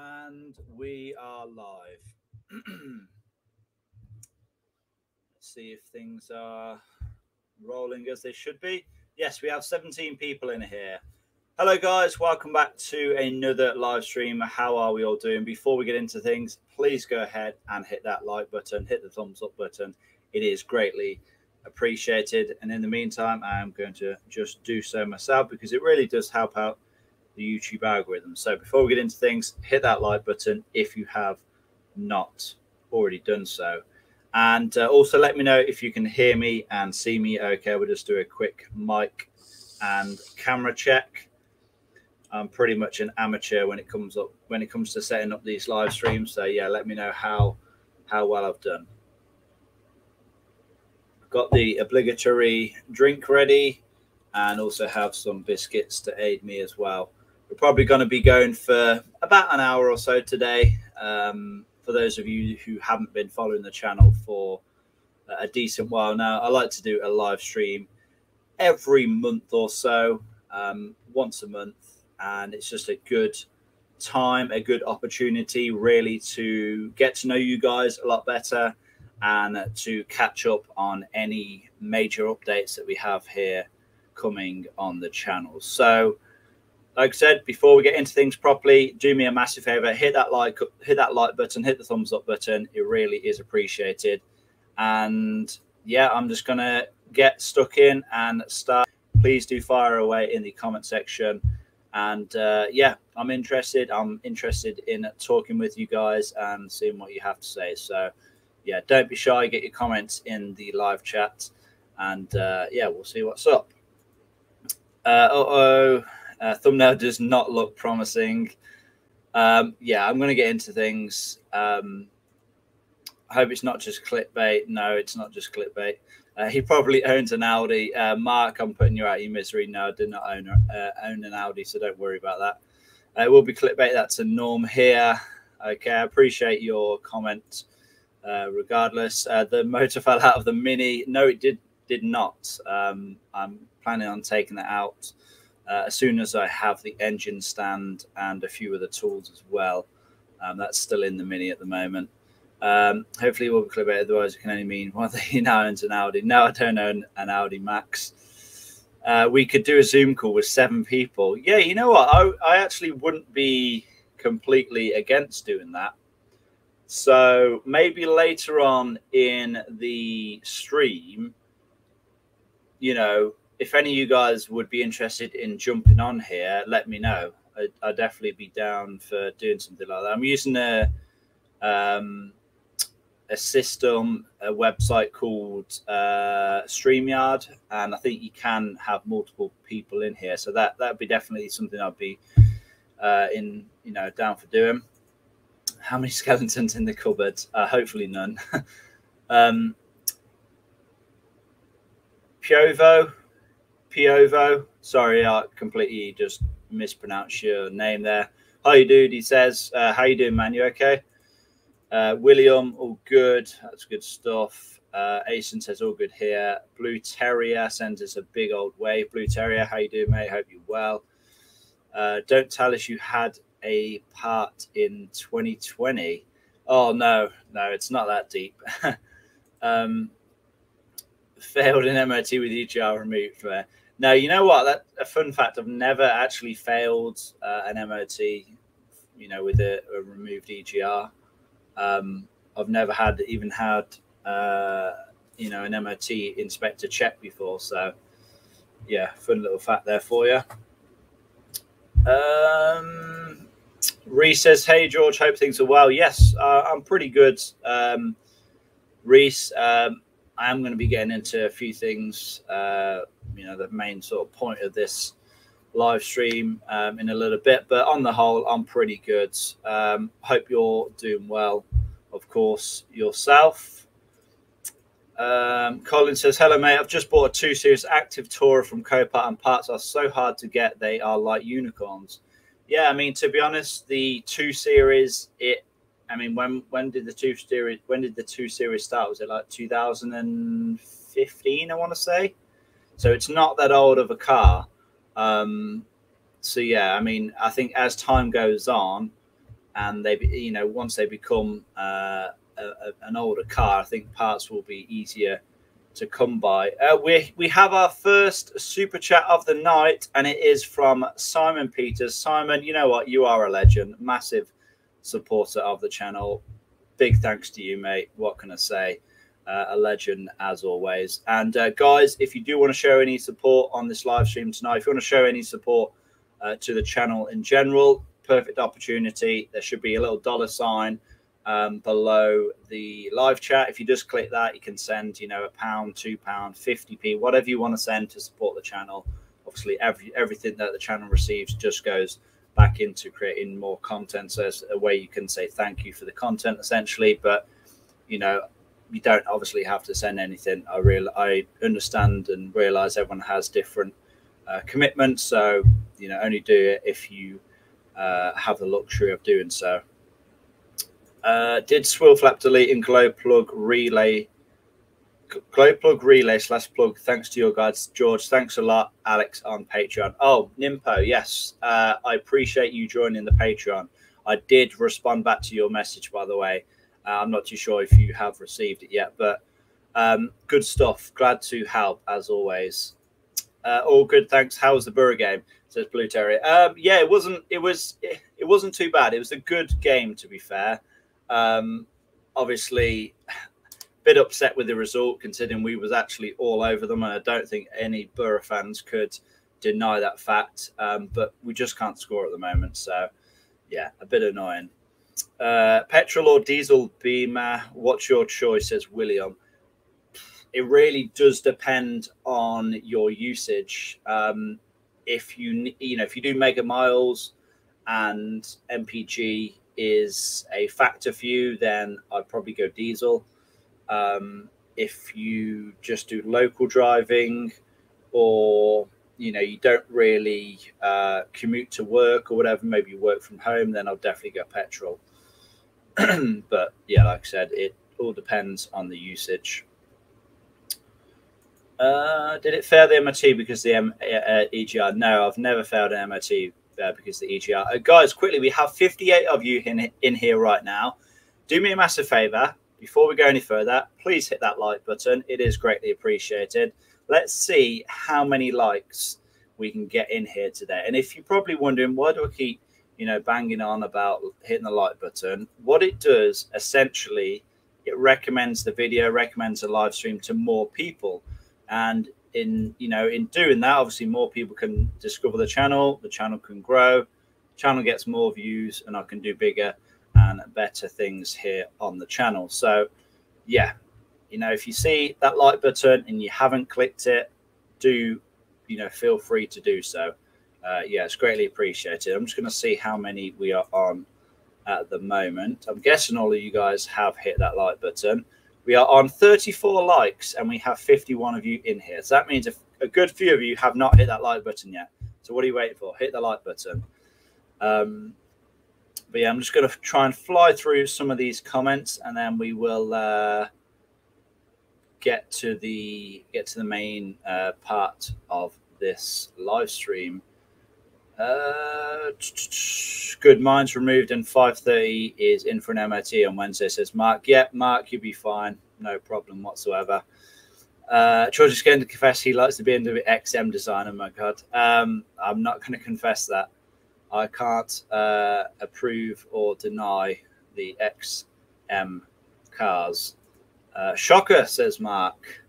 And we are live. Let's see if things are rolling as they should be. Yes, we have 17 people in here. Hello guys, welcome back to another live stream. How are we all doing? Before we get into things, please go ahead and hit that like button, hit the thumbs up button. It is greatly appreciated. And in the meantime, I'm going to just do so myself because it really does help out the YouTube algorithm. So before we get into things, hit that like button if you have not already done so. And also let me know if you can hear me and see me okay. We'll just do a quick mic and camera check. I'm pretty much an amateur when it comes to setting up these live streams. So yeah, let me know how well I've done. Got the obligatory drink ready and also have some biscuits to aid me as well. We're probably going to be going for about an hour or so today. For those of you who haven't been following the channel for a decent while now, I like to do a live stream every month or so, once a month. And it's just a good time, a good opportunity really to get to know you guys a lot better and to catch up on any major updates that we have here coming on the channel. So like I said, before we get into things properly, do me a massive favor, hit that like button, hit the thumbs up button. It really is appreciated. And yeah, I'm just going to get stuck in and start. Please do fire away in the comment section. And yeah, I'm interested in talking with you guys and seeing what you have to say. So yeah, don't be shy, get your comments in the live chat, and yeah, we'll see what's up. Thumbnail does not look promising. Yeah, I'm going to get into things. I hope it's not just clickbait. No, it's not just clickbait. He probably owns an Audi. Mark, I'm putting you out of your misery. No, I do not own an Audi, so don't worry about that. It will be clickbait. That's a norm here. Okay, I appreciate your comment. Regardless, the motor fell out of the Mini. No, it did not. I'm planning on taking it out as soon as I have the engine stand and a few other tools as well. That's still in the Mini at the moment. Hopefully it will be clear, otherwise it can only mean one that he now owns an Audi. No, I don't own an Audi Max. We could do a Zoom call with 7 people. Yeah, you know what? I actually wouldn't be completely against doing that. So maybe later on in the stream, you know, if any of you guys would be interested in jumping on here, let me know. I'd definitely be down for doing something like that. I'm using a system, a website called StreamYard, and I think you can have multiple people in here. So that'd be definitely something I'd be down for doing. How many skeletons in the cupboard? Hopefully none. Piovo. Sorry, I completely just mispronounced your name there. Hi, dude. He says, how you doing, man? You okay? William, all good. That's good stuff. Asen says, all good here. Blue Terrier sends us a big old wave. Blue Terrier, how you doing, mate? Hope you're well. Don't tell us you had a part in 2020. Oh, no, it's not that deep. Failed an MOT with EGR removed. No, you know what? That's a fun fact. I've never actually failed an MOT, with a removed EGR. I've never even had an MOT inspector check before. So, yeah, fun little fact there for you. Reese says, hey, George, hope things are well. Yes, I'm pretty good. Reese, I am going to be getting into a few things, the main sort of point of this live stream in a little bit. But on the whole, I'm pretty good. Hope you're doing well, of course, yourself. Colin says, hello, mate. I've just bought a 2 Series active Tourer from Copart, and parts are so hard to get. They are like unicorns. Yeah, I mean, to be honest, the 2 Series, when did the 2 Series start? Was it like 2015, I want to say? So it's not that old of a car. So yeah, I mean, I think as time goes on, and they, you know, once they become an older car, I think parts will be easier to come by. We have our first super chat of the night, and it is from Simon Peters. Simon, you know what? You are a legend, massive supporter of the channel. Big thanks to you, mate. What can I say? A legend as always. And guys, if you do want to show any support on this live stream tonight, if you want to show any support to the channel in general, perfect opportunity. There should be a little $sign below the live chat. If you just click that, you can send, you know, £1, £2, 50p, whatever you want to send to support the channel. Obviously, everything that the channel receives just goes back into creating more content. So it's a way you can say thank you for the content, essentially. But, you know, you don't obviously have to send anything. I understand and realize everyone has different commitments. So, you know, only do it if you have the luxury of doing so. Did swivel flap delete in glow plug relay / plug? Thanks to your guides, George. Thanks a lot, Alex, on Patreon. Oh, Nimpo, yes. I appreciate you joining the Patreon. I did respond back to your message, by the way. I'm not too sure if you have received it yet, but good stuff. Glad to help as always. All good, thanks. How was the Borough game? Says Blue Terrier. Yeah, it wasn't too bad. It was a good game, to be fair. Obviously, a bit upset with the result, considering we was actually all over them, and I don't think any Borough fans could deny that fact. But we just can't score at the moment, so yeah, a bit annoying. Petrol or diesel Beamer, what's your choice, says William. It really does depend on your usage. If you do mega miles and MPG is a factor for you, then I'd probably go diesel. If you just do local driving, or you know, you don't really commute to work or whatever, maybe you work from home, then I'll definitely go petrol. But yeah, like I said, it all depends on the usage. Did it fail the MOT because the EGR? No, I've never failed an MOT because of the EGR. Guys, quickly, we have 58 of you in here right now. Do me a massive favor. Before we go any further, please hit that like button. It is greatly appreciated. Let's see how many likes we can get in here today. And if you're probably wondering, why do I keep, you know, banging on about hitting the like button? What it does, essentially, it recommends the video, recommends the live stream to more people. And in doing that, obviously more people can discover the channel can grow, the channel gets more views, and I can do bigger and better things here on the channel. So yeah, you know, if you see that like button and you haven't clicked it, do, you know, feel free to do so. Yeah, it's greatly appreciated. I'm just going to see how many we are on at the moment. I'm guessing all of you guys have hit that like button. We are on 34 likes and we have 51 of you in here. So that means a good few of you have not hit that like button yet. So what are you waiting for? Hit the like button. But yeah, I'm just going to try and fly through some of these comments, and then we will get to the main part of this live stream. Good, mine's removed and 5:30 is in for an MOT on Wednesday, says Mark. Yeah, Mark, you'll be fine. No problem whatsoever. George is going to confess he likes the Bmw XM design. Oh my God. I'm not going to confess that. I can't approve or deny the XM cars. Shocker, says Mark.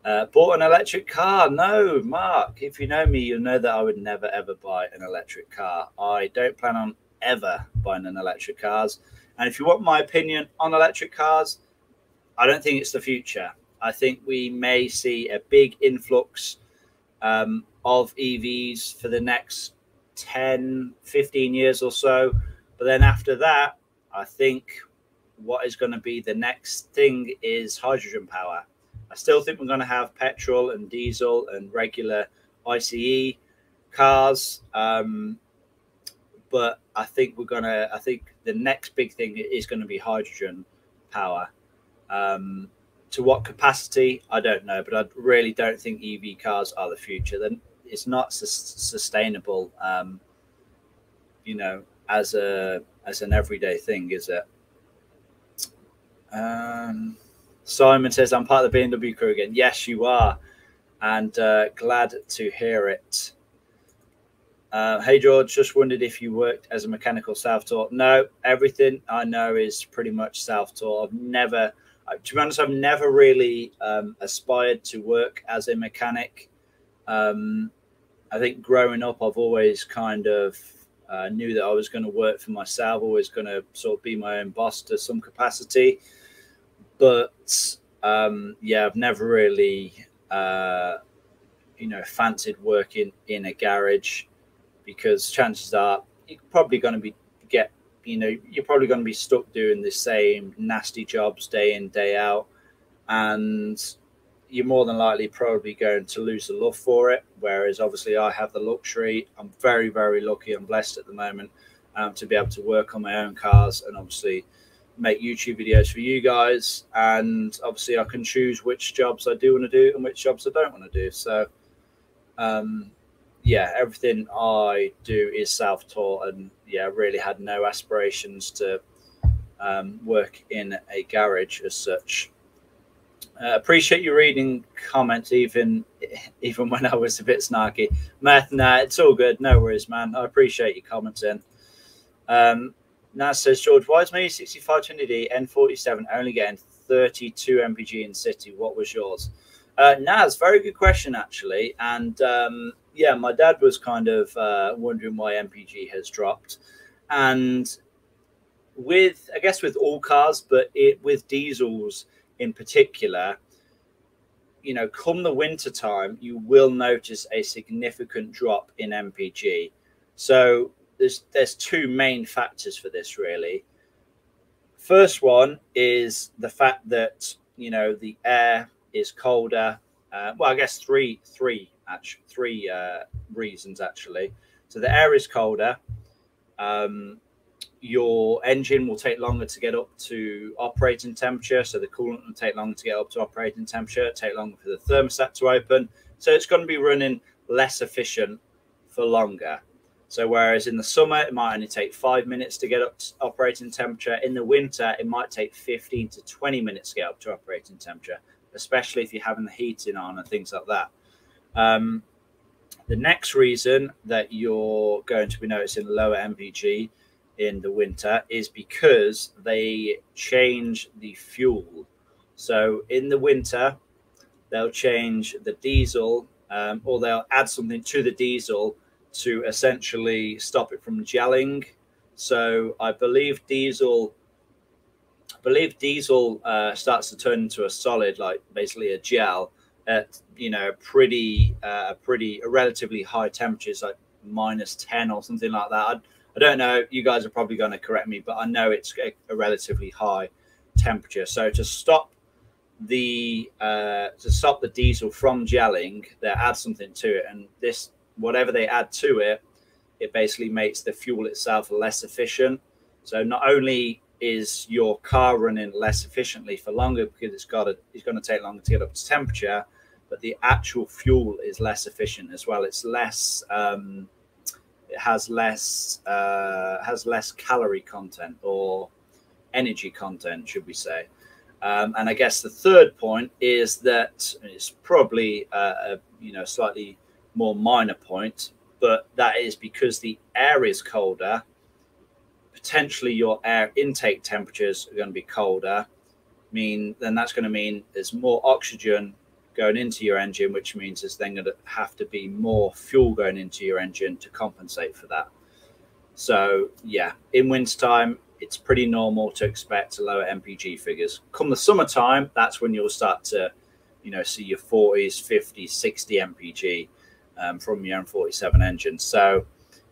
Bought an electric car? No, Mark. If you know me, you'll know that I would never, ever buy an electric car. I don't plan on ever buying an electric cars. And if you want my opinion on electric cars, I don't think it's the future. I think we may see a big influx of EVs for the next 10, 15 years or so. But then after that, I think what is going to be the next thing is hydrogen power. I still think we're going to have petrol and diesel and regular ICE cars. But I think I think the next big thing is going to be hydrogen power. To what capacity, I don't know, but I really don't think EV cars are the future. Then it's not sustainable, you know, as an everyday thing, is it? Simon says, I'm part of the BMW crew again. Yes, you are, and glad to hear it. Hey George, just wondered if you worked as a mechanical self-taught. No, everything I know is pretty much self-taught. I've never, to be honest, I've never really aspired to work as a mechanic. I think growing up, I've always kind of knew that I was going to work for myself, always going to sort of be my own boss to some capacity. But yeah, I've never really, you know, fancied working in a garage, because chances are you're probably going to be you're probably going to be stuck doing the same nasty jobs day in, day out, and you're more than likely probably going to lose the love for it. Whereas obviously I have the luxury, I'm very, very lucky and blessed at the moment to be able to work on my own cars and obviously make YouTube videos for you guys. And obviously I can choose which jobs I do want to do and which jobs I don't want to do. So yeah, everything I do is self-taught, and yeah, really had no aspirations to work in a garage as such. Appreciate you reading comments, even when I was a bit snarky. Matt, nah, it's all good. No worries, man. I appreciate you commenting. Naz says, George, why is my E6520D N47 only getting 32 mpg in city? What was yours? Naz, very good question, actually. And yeah, my dad was kind of wondering why Mpg has dropped. And with, I guess, with all cars, but with diesels in particular, you know, come the winter time, you will notice a significant drop in Mpg. So there's two main factors for this, really. First one is the fact that, you know, the air is colder. Well, I guess three reasons actually. So the air is colder. Your engine will take longer to get up to operating temperature. So the coolant will take longer to get up to operating temperature, take longer for the thermostat to open. So it's going to be running less efficient for longer. So whereas in the summer, it might only take 5 minutes to get up to operating temperature, in the winter, it might take 15 to 20 minutes to get up to operating temperature, especially if you're having the heating on and things like that. The next reason that you're going to be noticing lower Mpg in the winter is because they change the fuel. So in the winter, they'll change the diesel, or they'll add something to the diesel to essentially stop it from gelling. So I believe diesel starts to turn into a solid, like basically a gel, at, you know, a relatively high temperatures, like -10 or something like that. I don't know. You guys are probably going to correct me, but I know it's a relatively high temperature. So to stop the diesel from gelling, they add something to it, and this, whatever they add to it, it basically makes the fuel itself less efficient. So not only is your car running less efficiently for longer because it's going to take longer to get up to temperature, but the actual fuel is less efficient as well. It's less. It has less calorie content, or energy content, should we say. And I guess the third point is that it's probably a slightly more minor point, but that is because the air is colder. Potentially your air intake temperatures are going to be colder. Then that's going to mean there's more oxygen going into your engine, which means there's then going to have to be more fuel going into your engine to compensate for that. So yeah, in wintertime, it's pretty normal to expect lower Mpg figures. Come the summertime, that's when you'll start to, you know, see your 40s, 50s, 60 Mpg from your M47 engine. So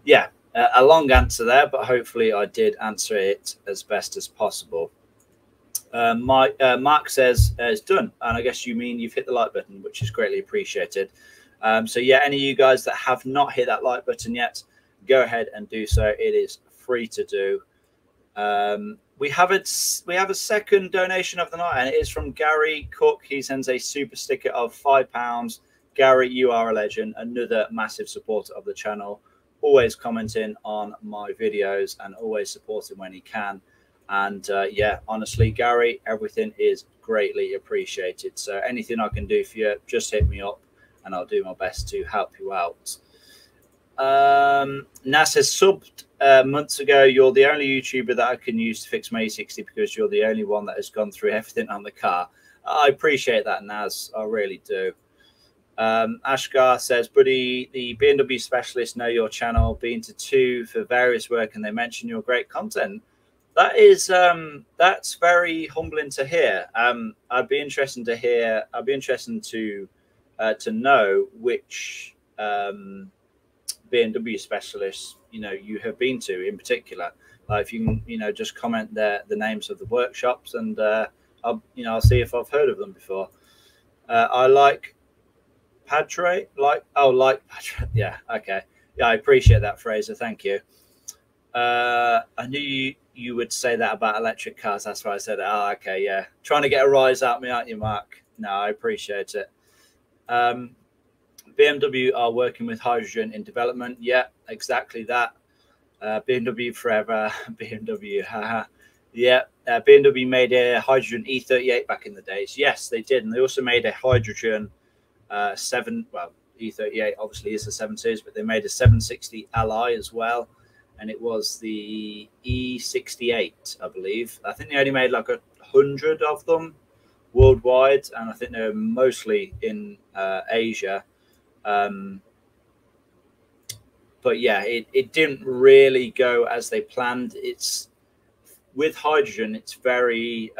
yeah, a long answer there, but hopefully I did answer it as best as possible. Mark says it's done, and I guess you mean you've hit the like button, which is greatly appreciated. So yeah, any of you guys that have not hit that like button yet, go ahead and do so. It is free to do. We have a second donation of the night, and it is from Gary Cook. He sends a super sticker of £5. Gary, you are a legend. Another massive supporter of the channel. always commenting on my videos and always supporting when he can. And yeah, honestly, Gary, everything is greatly appreciated. So anything I can do for you, just hit me up and I'll do my best to help you out. Nas has subbed months ago. You're the only YouTuber that I can use to fix my E60 because you're the only one that has gone through everything on the car. I appreciate that, Naz. I really do. Ashgar says, buddy, the BMW specialists know your channel, been to 2 for various work, and they mention your great content. That is, that's very humbling to hear. I'd be interested to hear. I'd be interested to know which BMW specialists you have been to in particular. If you can, just comment the names of the workshops, and I'll see if I've heard of them before. I like Petrol, like Petrol. Yeah, okay. Yeah, I appreciate that, Fraser. Thank you. I knew you would say that about electric cars. That's why I said, oh, okay, yeah. Trying to get a rise out of me, aren't you, Mark? No, I appreciate it. BMW are working with hydrogen in development. Yeah, exactly that. BMW forever. BMW, haha. Yeah, BMW made a Hydrogen E38 back in the days. Yes, they did. And they also made a Hydrogen 7, well, E38 obviously is a 7 Series, but they made a 760 Ally as well. And it was the E68, I believe. I think they only made like 100 of them worldwide. And I think they're mostly in Asia. But yeah, it didn't really go as they planned. It's with hydrogen, it's very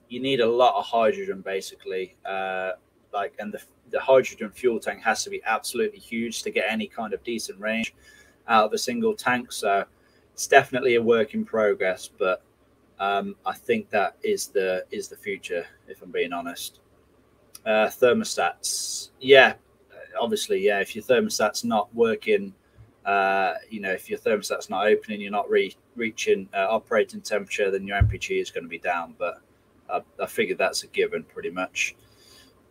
you need a lot of hydrogen basically, and the hydrogen fuel tank has to be absolutely huge to get any kind of decent range out of a single tank. So it's definitely a work in progress, but I think that is the future, if I'm being honest. Thermostats, yeah, obviously, yeah. If your thermostat's not working, if your thermostat's not opening, you're not reaching operating temperature, then your Mpg is going to be down. But I figured that's a given, pretty much.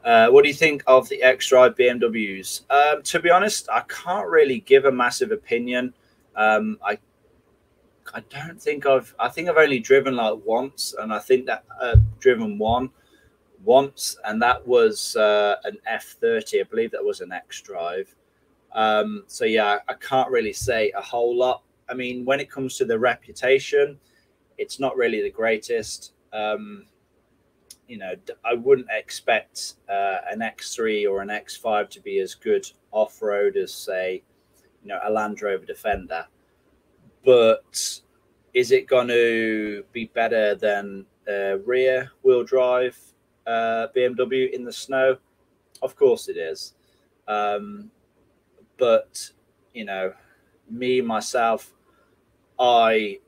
What do you think of the Xdrive BMWs? To be honest, I can't really give a massive opinion. I don't think I think I've only driven like once, and I think that driven one once, and that was an F30. I believe that was an Xdrive. So yeah, I can't really say a whole lot. I mean, when it comes to the reputation, it's not really the greatest. I wouldn't expect an X3 or an X5 to be as good off-road as, say, a Land Rover Defender. But is it going to be better than rear wheel drive BMW in the snow? Of course it is. But me myself, I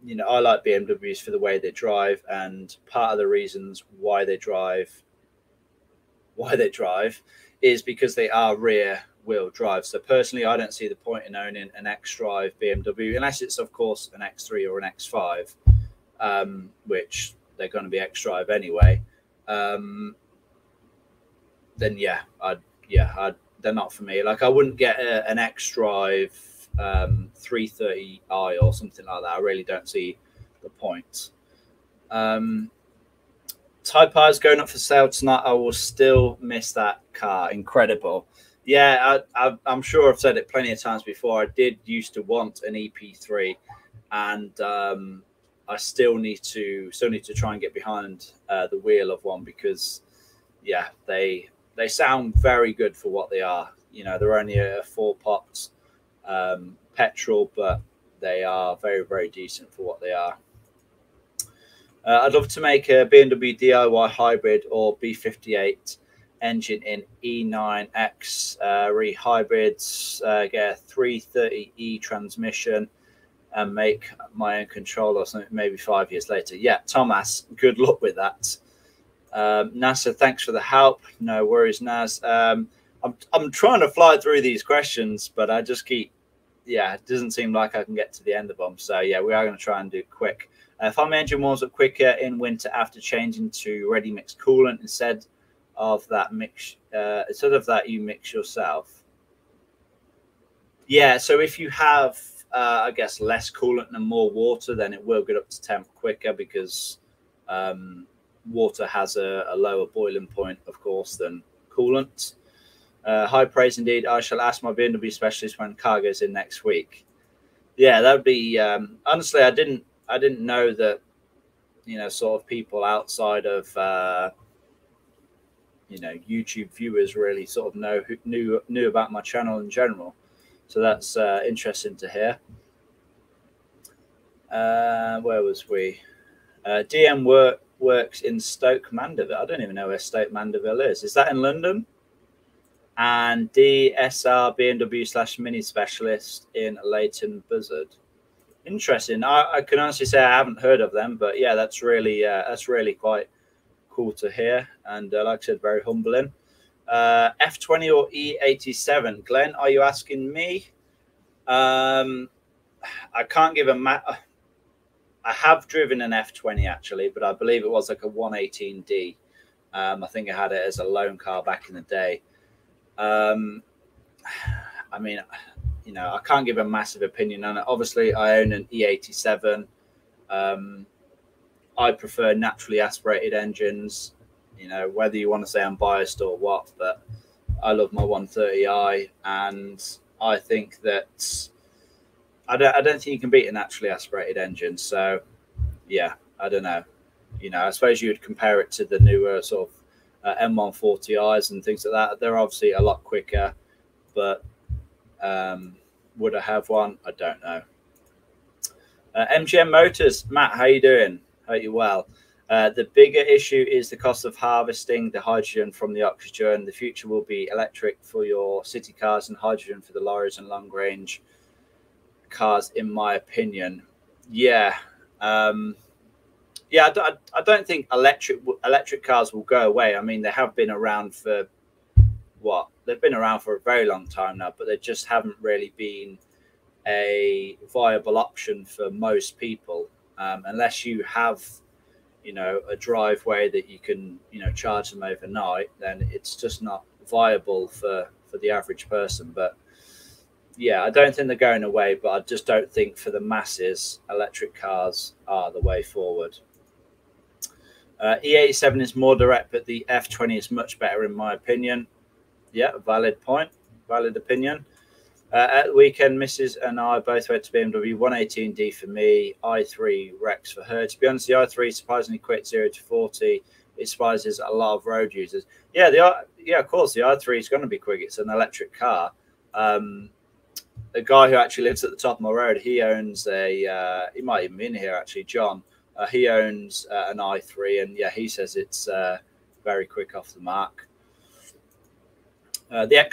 like BMWs for the way they drive, and part of the reasons why they drive is because they are rear wheel drive. So personally, I don't see the point in owning an Xdrive BMW unless it's, of course, an X3 or an X5, which they're going to be Xdrive anyway. Then yeah, they're not for me. Like, I wouldn't get an Xdrive 330i or something like that. I really don't see the point. Type R is going up for sale tonight. I will still miss that car. Incredible. Yeah, I'm sure I've said it plenty of times before. I did used to want an EP3, and I still need to try and get behind the wheel of one, because yeah, they sound very good for what they are. They're only a 4-pot petrol, but they are very, very decent for what they are. I'd love to make a BMW DIY hybrid or B58 engine in E9X hybrids, get a 330e transmission, and make my own controller or something, maybe 5 years later. Yeah, Thomas, good luck with that. NASA, thanks for the help. No worries, Naz. I'm trying to fly through these questions, but I just keep, it doesn't seem like I can get to the end of them. So yeah, we are going to try and do it quick. If my engine warms up quicker in winter after changing to ready mix coolant instead of that you mix yourself. Yeah, so if you have, I guess, less coolant and more water, then it will get up to temp quicker because water has a lower boiling point, of course, than coolant. High praise indeed. I shall ask my BMW specialist when car goes in next week. Yeah, that would be. Honestly, I didn't know that. You know, sort of people outside of you know, YouTube viewers really sort of knew about my channel in general. So that's interesting to hear. Where was we? DM works in Stoke Mandeville. I don't even know where Stoke Mandeville is. Is that in London? And DSR BMW / Mini Specialist in Leighton Buzzard. Interesting. I can honestly say I haven't heard of them, but yeah, that's really quite cool to hear. And like I said, very humbling. F20 or E87? Glenn, are you asking me? I can't give a I have driven an F20 actually, but I believe it was like a 118D. I think I had it as a loan car back in the day. I mean, you know, I can't give a massive opinion on it. Obviously, I own an E87. I prefer naturally aspirated engines. You know, whether you want to say I'm biased or what, but I love my 130i, and I think that I don't think you can beat a naturally aspirated engine. So, yeah, I don't know. You know, I suppose you would compare it to the newer sort of M140i's and things like that. They're obviously a lot quicker, but would I have one? I don't know. MGM Motors, Matt, how you doing? Hope you're well. The bigger issue is the cost of harvesting the hydrogen from the oxygen. The future will be electric for your city cars and hydrogen for the lorries and long range cars, in my opinion. Yeah. Yeah, I don't think electric cars will go away. I mean, they have been around for what? They've been around for a very long time now, but they just haven't really been a viable option for most people, unless you have, you know, a driveway that you can, you know, charge them overnight. Then it's just not viable for the average person. But yeah, I don't think they're going away, but I just don't think for the masses electric cars are the way forward. E87 is more direct, but the F20 is much better in my opinion. Yeah, valid point, valid opinion. At the weekend, Mrs. and I both went to BMW. 118D for me, i3 Rex for her. To be honest, the i3 surprisingly quick 0 to 40. It surprises a lot of road users. Yeah, of course, the i3 is going to be quick. It's an electric car. The guy who actually lives at the top of my road, he owns a. He might even be in here actually, John. He owns an i3, and yeah, he says it's very quick off the mark. The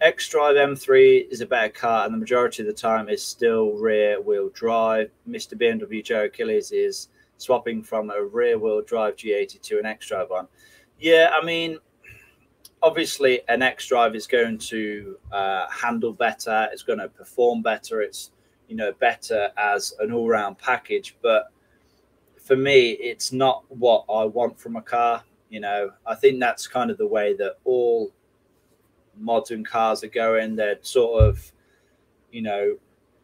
Xdrive M3 is a better car, and the majority of the time is still rear-wheel drive. Mr. BMW Joe Achilles is swapping from a rear-wheel drive G80 to an Xdrive one. Yeah, I mean, obviously an Xdrive is going to handle better. It's going to perform better. It's, you know, better as an all-round package. But for me, it's not what I want from a car. You know, I think that's kind of the way that all modern cars are going. They're sort of, you know,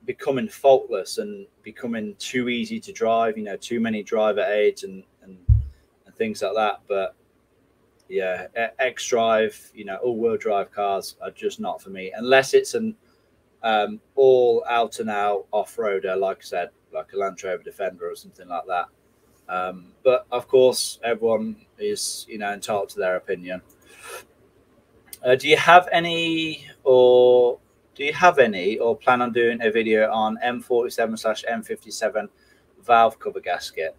becoming faultless and becoming too easy to drive, you know, too many driver aids and things like that. But yeah, Xdrive, you know, all-wheel drive cars are just not for me, unless it's an all out and out off-roader, like I said, like a Land Rover Defender or something like that. But of course, everyone is, you know, entitled to their opinion. Do you have any or plan on doing a video on M47/M57 valve cover gasket?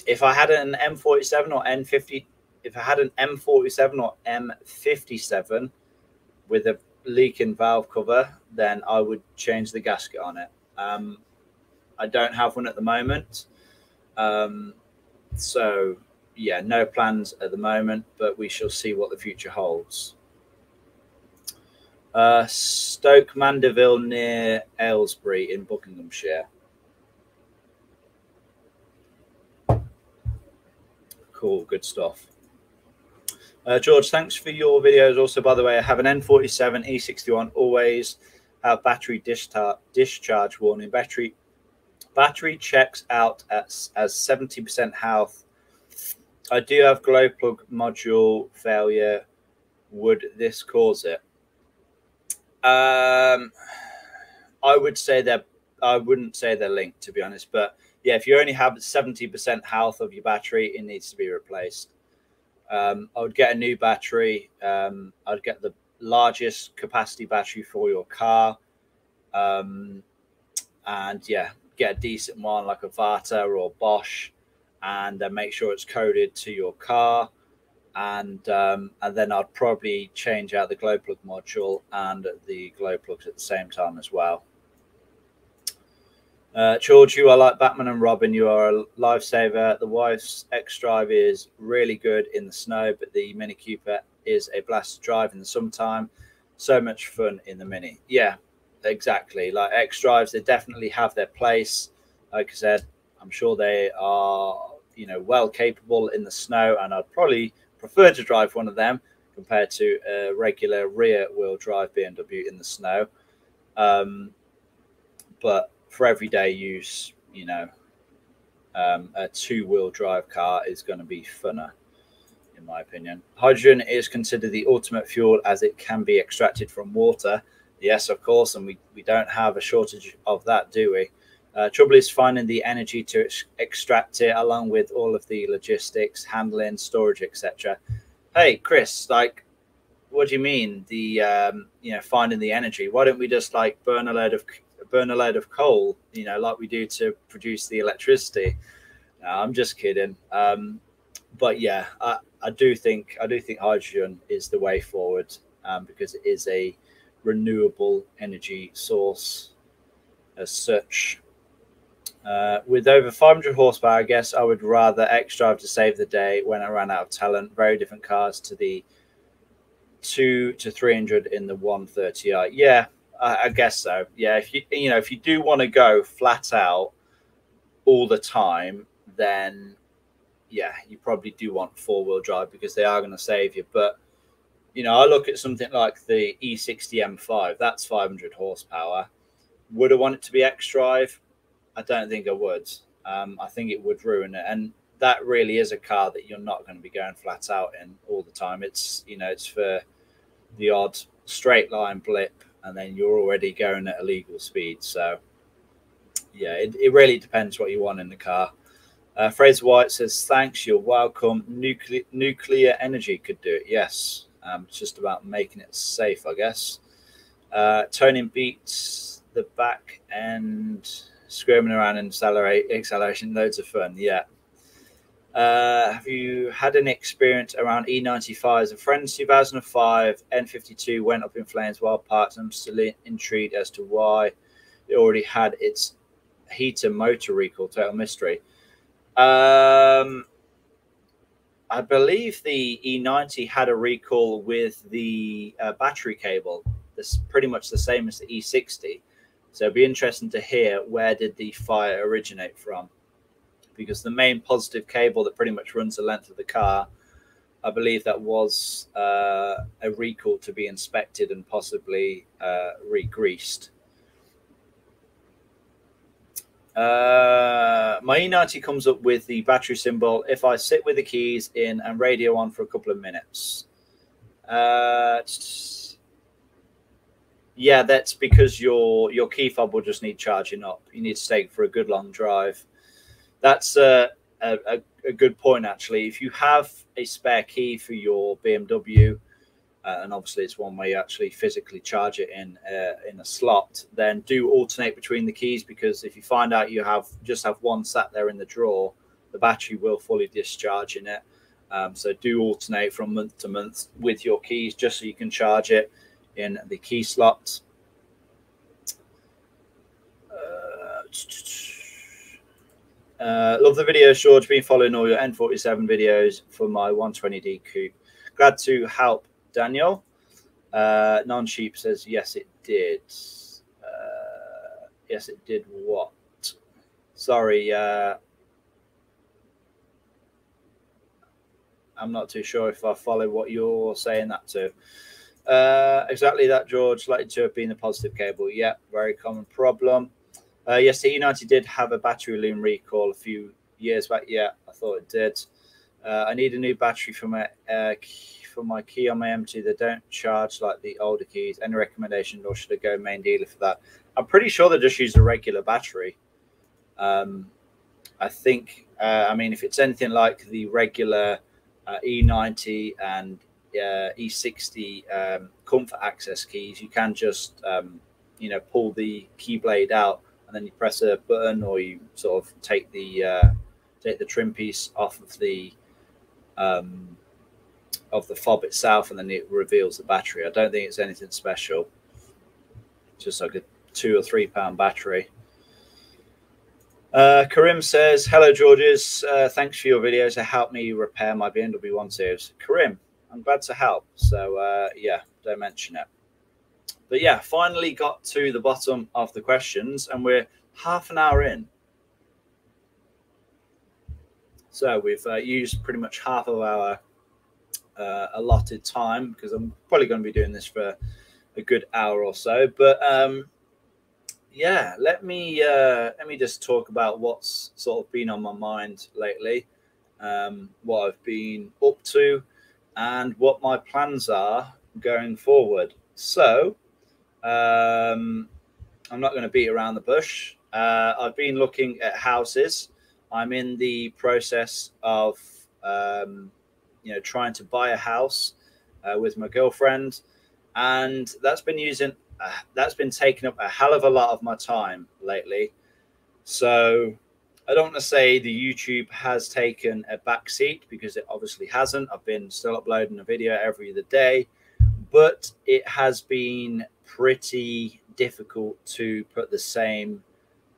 If I had an M47 or N50, if I had an M47 or M57 with a leaking valve cover, then I would change the gasket on it. I don't have one at the moment. So yeah, no plans at the moment, but we shall see what the future holds. Stoke Mandeville near Aylesbury in Buckinghamshire. Cool, good stuff. George, thanks for your videos. Also, by the way, I have an N47 E61, always have battery discharge warning. Battery checks out as 70% health. I do have glow plug module failure. Would this cause it? I would say I wouldn't say they're linked, to be honest. But yeah, if you only have 70% health of your battery, it needs to be replaced. I would get a new battery. I'd get the largest capacity battery for your car. And yeah, get a decent one like a Vata or Bosch, and make sure it's coded to your car. And then I'd probably change out the glow plug module and the glow plugs at the same time as well. George, you are like Batman and Robin. You are a lifesaver. The wife's Xdrive is really good in the snow, but the Mini Cooper is a blast to drive in the summertime. So much fun in the Mini. Yeah, exactly. Like Xdrives, they definitely have their place. Like I said, I'm sure they are, you know, well capable in the snow, and I'd probably prefer to drive one of them compared to a regular rear-wheel drive BMW in the snow. But for everyday use, you know, a two-wheel drive car is going to be funner, in my opinion. Hydrogen is considered the ultimate fuel as it can be extracted from water. Yes, of course, and we don't have a shortage of that, do we? Trouble is finding the energy to extract it, along with all of the logistics, handling, storage, etc. Hey, Chris, like, what do you mean the you know, finding the energy? Why don't we just like burn a load of coal, you know, like we do to produce the electricity? No, I'm just kidding. But yeah, I do think hydrogen is the way forward, because it is a renewable energy source as such. With over 500 horsepower, I guess I would rather Xdrive to save the day when I ran out of talent. Very different cars to the 200 to 300 in the 130i. Yeah, I guess so. Yeah, if you do want to go flat out all the time, then yeah, you probably do want four-wheel drive because they are going to save you. But you know, I look at something like the E60 M5. That's 500 horsepower. Would I want it to be Xdrive? I don't think I would. I think it would ruin it, and that really is a car that you're not going to be going flat out in all the time. It's, you know, it's for the odd straight line blip, and then you're already going at illegal speed. So yeah, it really depends what you want in the car. Fraser White says, thanks, you're welcome. Nuclear energy could do it. Yes. It's just about making it safe, I guess. Toning beats the back end, squirming around and acceleration, loads of fun. Yeah. Have you had any experience around E95s? A friend's 2005 N52 went up in flames while parked. I'm still intrigued as to why it already had its heater motor recall. Total mystery. I believe the E90 had a recall with the battery cable. That's pretty much the same as the E60. So it'd be interesting to hear, where did the fire originate from? Because the main positive cable that pretty much runs the length of the car, I believe that was a recall to be inspected and possibly re-greased. My E90 comes up with the battery symbol if I sit with the keys in and radio on for a couple of minutes. Yeah, that's because your key fob will just need charging up. You need to take it for a good long drive. That's a good point, actually. If you have a spare key for your BMW, and obviously it's one where you actually physically charge it in a slot, then do alternate between the keys, because if you find out you just have one sat there in the drawer, the battery will fully discharge in it. So do alternate from month to month with your keys, just so you can charge it in the key slot. Love the videos, George. Been following all your N47 videos for my 120D coupe. Glad to help, Daniel. Non-sheep says, yes, it did. Yes, it did what? Sorry. I'm not too sure if I follow what you're saying that to. Exactly that, George. Likely to have been the positive cable. Yeah, very common problem. Yes, the E90 did have a battery loom recall a few years back. Yeah, I thought it did. I need a new battery for my key on my M2 that don't charge like the older keys. Any recommendation, or should I go main dealer for that? I'm pretty sure they just use a regular battery. I think, I mean, if it's anything like the regular E90 and E60 comfort access keys, you can just, you know, pull the key blade out and then you press a button, or you sort of take the trim piece off of the fob itself, and then it reveals the battery. I don't think it's anything special. Just like a £2 or £3 battery. Karim says, hello, Georges. Thanks for your videos. They helped me repair my BMW 1 Series. Karim, I'm glad to help. So, yeah, don't mention it. But, yeah, finally got to the bottom of the questions, and we're half an hour in. So we've used pretty much half of our allotted time, because I'm probably going to be doing this for a good hour or so. But yeah, let me just talk about what's sort of been on my mind lately, what I've been up to, and what my plans are going forward. So I'm not going to beat around the bush. I've been looking at houses. I'm in the process of you know, trying to buy a house with my girlfriend, and that's been taking up a hell of a lot of my time lately. So I don't want to say the YouTube has taken a back seat, because it obviously hasn't. I've been still uploading a video every other day, but it has been pretty difficult to put the same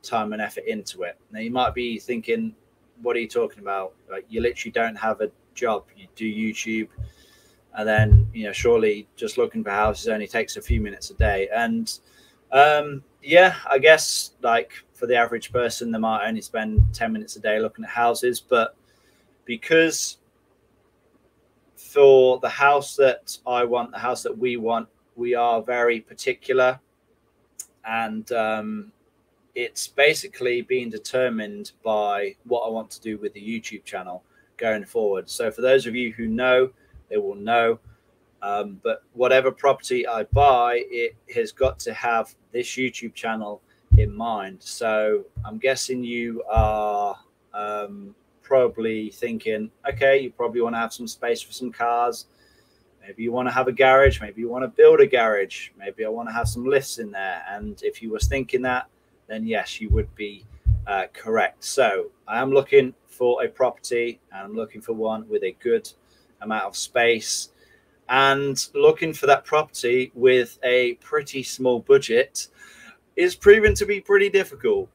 time and effort into it. Now you might be thinking, what are you talking about? Like, you literally don't have a job, you do YouTube, and then, you know, surely just looking for houses only takes a few minutes a day. And yeah, I guess like for the average person, they might only spend 10 minutes a day looking at houses. But because for the house that I want, the house that we want, we are very particular, and it's basically being determined by what I want to do with the YouTube channel going forward. So for those of you who know, they will know. But whatever property I buy, it has got to have this YouTube channel in mind. So I'm guessing you are probably thinking, okay, you probably want to have some space for some cars. Maybe you want to have a garage. Maybe you want to build a garage. Maybe I want to have some lifts in there. And if you was thinking that, then yes, you would be correct. So I am looking for a property, and I'm looking for one with a good amount of space, and looking for that property with a pretty small budget is proven to be pretty difficult.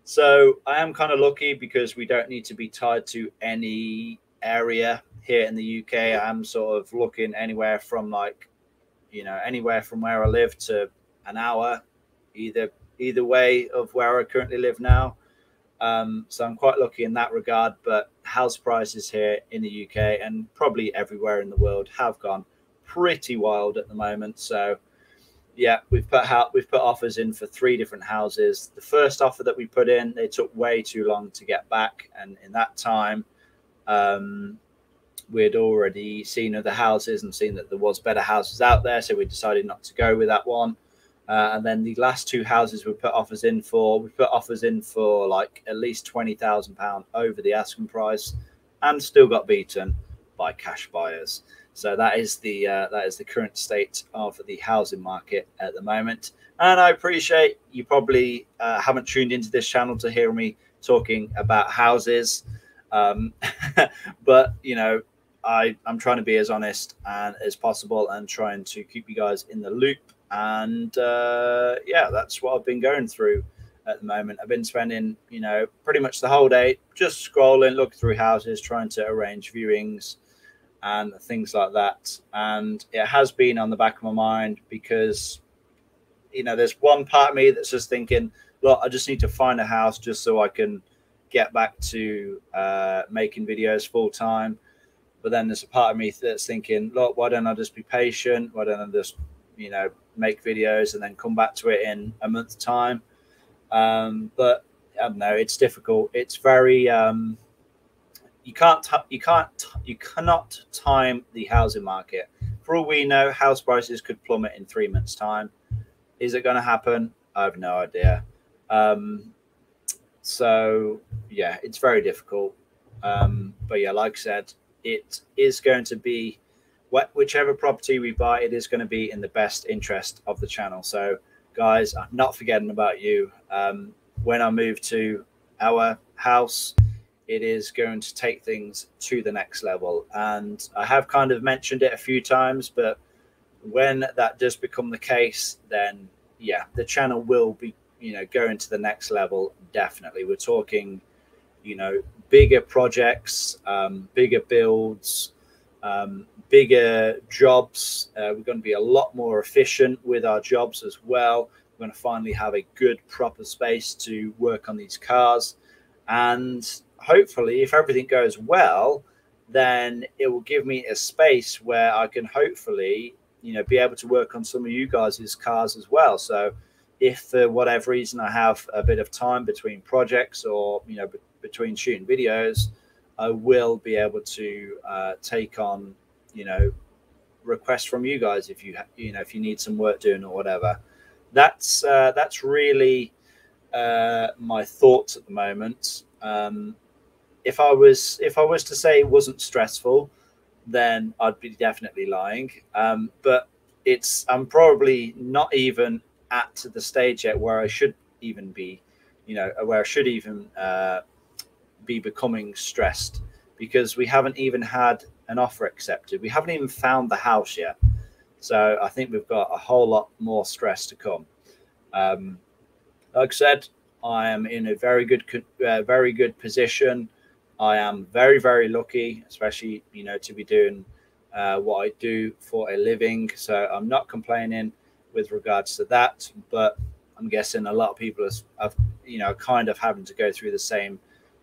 So I am kind of lucky, because we don't need to be tied to any area here in the UK. I'm sort of looking anywhere from, like, you know, anywhere from where I live to an hour, either way of where I currently live now. So I'm quite lucky in that regard. But house prices here in the UK, and probably everywhere in the world, have gone pretty wild at the moment. So yeah, we've put offers in for 3 different houses. The first offer that we put in, they took way too long to get back, and in that time we'd already seen other houses and seen that there was better houses out there, so we decided not to go with that one. And then the last 2 houses we put offers in for, like at least £20,000 over the asking price, and still got beaten by cash buyers. So that is the current state of the housing market at the moment. And I appreciate you probably haven't tuned into this channel to hear me talking about houses, but you know, I'm trying to be as honest and as possible, and trying to keep you guys in the loop. And yeah, that's what I've been going through at the moment. I've been spending, you know, pretty much the whole day just scrolling, looking through houses, trying to arrange viewings and things like that. And it has been on the back of my mind, because, you know, there's one part of me that's just thinking, look, I just need to find a house just so I can, get back to making videos full time. But then there's a part of me that's thinking, look, why don't I just be patient? Why don't I just, you know, make videos and then come back to it in a month's time? But I don't know, it's difficult. It's very you cannot time the housing market. For all we know, house prices could plummet in 3 months' time. Is it going to happen? I have no idea. So yeah, it's very difficult. But yeah, like I said, it is going to be whichever property we buy, it is going to be in the best interest of the channel. So guys, I'm not forgetting about you. When I move to our house, it is going to take things to the next level. And I have kind of mentioned it a few times, but when that does become the case, then yeah, the channel will be, you know, going to the next level. Definitely. We're talking, you know, bigger projects, bigger builds, bigger jobs. We're going to be a lot more efficient with our jobs as well. We're going to finally have a good, proper space to work on these cars. And hopefully, if everything goes well, then it will give me a space where I can hopefully, you know, be able to work on some of you guys' cars as well. So if for whatever reason I have a bit of time between projects, or, you know, between shooting videos, I will be able to take on, you know, requests from you guys if you know, if you need some work doing or whatever. That's really my thoughts at the moment. If I was to say it wasn't stressful, then I'd be definitely lying. But I'm probably not even at the stage yet where I should even be, you know, where I should even be becoming stressed, because we haven't even had an offer accepted. We haven't even found the house yet. So I think we've got a whole lot more stress to come. Like I said, I am in a very good position. I am very, very lucky, especially, you know, to be doing what I do for a living. So I'm not complaining with regards to that, but I'm guessing a lot of people have, you know, kind of having to go through the same